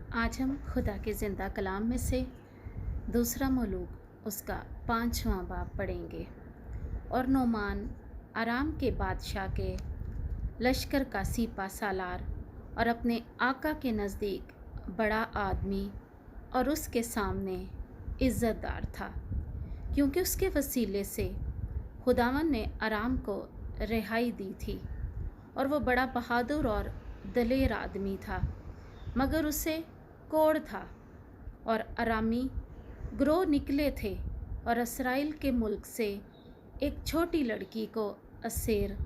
आज हम खुदा के ज़िंदा कलाम में से दूसरा मलूक उसका 5वां बाब पढ़ेंगे। और नोमान आराम के बादशाह के लश्कर का सीपा सालार और अपने आका के नज़दीक बड़ा आदमी और उसके सामने इज़्ज़तदार था, क्योंकि उसके वसीले से खुदावन ने आराम को रिहाई दी थी। और वो बड़ा बहादुर और दलेर आदमी था, मगर उसे कोढ़ था। और अरामी ग्रोह निकले थे और इसराइल के मुल्क से एक छोटी लड़की को असेर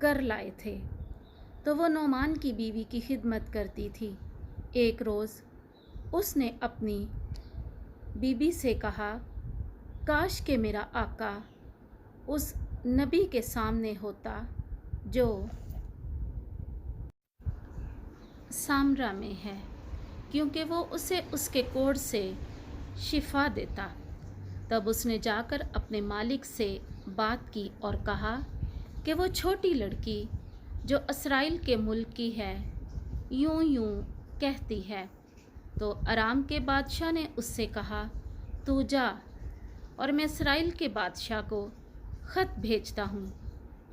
कर लाए थे। तो वो नोमान की बीवी की खिदमत करती थी। एक रोज़ उसने अपनी बीबी से कहा, काश के मेरा आका उस नबी के सामने होता जो सामरा में है, क्योंकि वो उसे उसके कोढ़ से शिफा देता। तब उसने जाकर अपने मालिक से बात की और कहा कि वो छोटी लड़की जो इसराइल के मुल्क की है यूं यूं कहती है। तो अराम के बादशाह ने उससे कहा, तू जा, और मैं इसराइल के बादशाह को ख़त भेजता हूँ।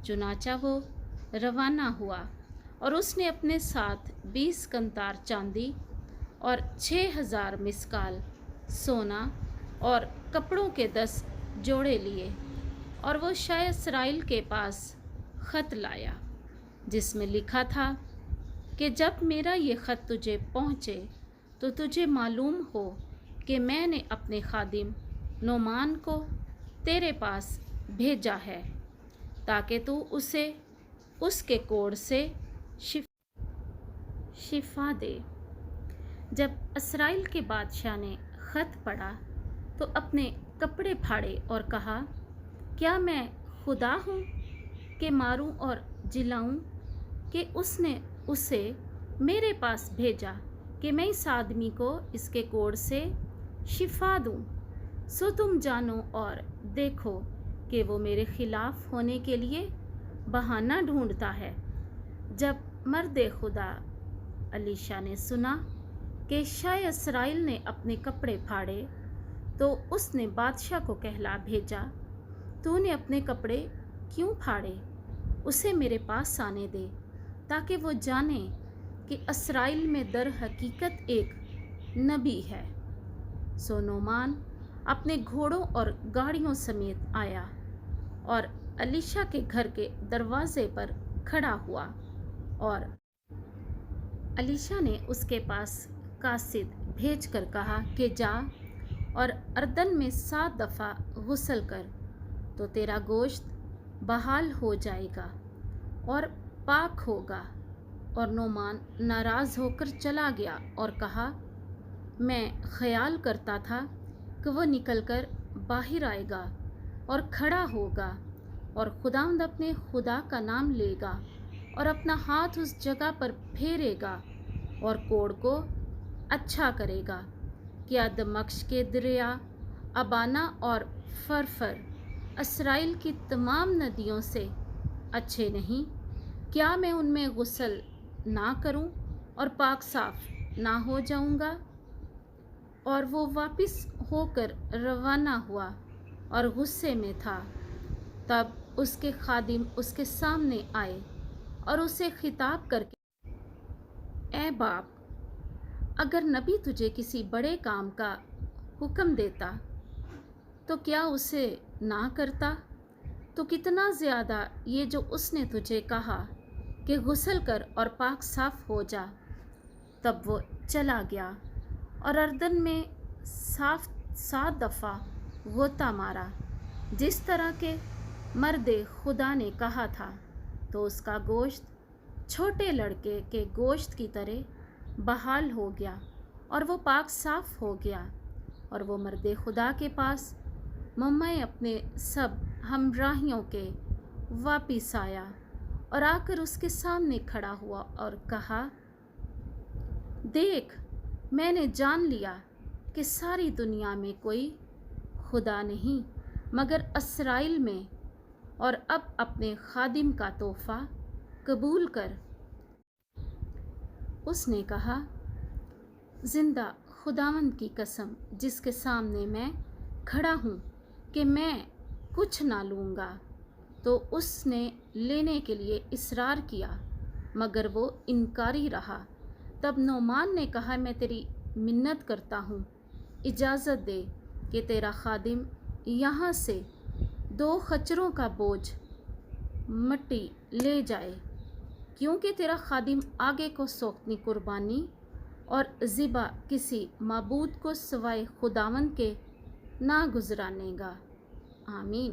चुनाचा वो रवाना हुआ और उसने अपने साथ 20 कंतार चांदी और 6000 मिस्काल सोना और कपड़ों के 10 जोड़े लिए। और वो शाह इसराइल के पास ख़त लाया, जिसमें लिखा था कि जब मेरा ये ख़त तुझे पहुँचे तो तुझे मालूम हो कि मैंने अपने खादिम नोमान को तेरे पास भेजा है, ताकि तू उसे उसके कोढ़ से शिफा दे। जब इसराइल के बादशाह ने ख़त पढ़ा तो अपने कपड़े फाड़े और कहा, क्या मैं खुदा हूँ कि मारूं और जिलाऊं, कि उसने उसे मेरे पास भेजा कि मैं इस आदमी को इसके कोढ़ से शिफा दूं। सो तुम जानो और देखो कि वो मेरे खिलाफ होने के लिए बहाना ढूंढता है। जब मर्द खुदा अलीशा ने सुना कि शाह इसराइल ने अपने कपड़े फाड़े, तो उसने बादशाह को कहला भेजा, तूने अपने कपड़े क्यों फाड़े? उसे मेरे पास आने दे, ताकि वो जाने कि इसराइल में दर हकीकत एक नबी है। सो नोमान अपने घोड़ों और गाड़ियों समेत आया और अलीशा के घर के दरवाजे पर खड़ा हुआ। और अलीशा ने उसके पास कासिद भेज कर कहा कि जा और अर्दन में 7 दफ़ा गुस्ल कर, तो तेरा गोश्त बहाल हो जाएगा और पाक होगा। और नोमान नाराज़ होकर चला गया और कहा, मैं ख्याल करता था कि वह निकलकर बाहर आएगा और खड़ा होगा और खुदावंद अपने खुदा का नाम लेगा और अपना हाथ उस जगह पर फेरेगा और कोढ़ को अच्छा करेगा। क्या दमश्क के दरिया अबाना और फरफर इसराइल की तमाम नदियों से अच्छे नहीं? क्या मैं उनमें गुस्ल ना करूं और पाक साफ ना हो जाऊंगा? और वो वापस होकर रवाना हुआ और गुस्से में था। तब उसके खादिम उसके सामने आए और उसे खिताब करके, ए बाप, अगर नबी तुझे किसी बड़े काम का हुक्म देता तो क्या उसे ना करता? तो कितना ज़्यादा ये जो उसने तुझे कहा कि गुस्ल कर और पाक साफ हो जा। तब वो चला गया और अर्दन में 7 दफ़ा गोता मारा, जिस तरह के मर्द खुदा ने कहा था। तो उसका गोश्त छोटे लड़के के गोश्त की तरह बहाल हो गया और वो पाक साफ हो गया। और वो मर्द खुदा के पास मुम्मै अपने सब हमराहियों के वापिस आया और आकर उसके सामने खड़ा हुआ और कहा, देख, मैंने जान लिया कि सारी दुनिया में कोई खुदा नहीं मगर इसराइल में, और अब अपने खादिम का तोहफ़ा कबूल कर। उसने कहा, زندہ خداوند کی قسم جس کے سامنے میں کھڑا ہوں کہ میں کچھ نہ لوں گا۔ تو اس نے لینے کے لیے اصرار کیا مگر وہ انکاری رہا۔ تب نعمان نے کہا میں تیری منت کرتا ہوں، اجازت دے کہ تیرا خادم یہاں سے 2 خچروں کا بوجھ مٹی لے جائے، کیونکہ تیرا خادم آگے کو سوختنی قربانی اور ذبح کسی معبود کو سوائے خداوند کے نہ گزرانے گا۔ آمین۔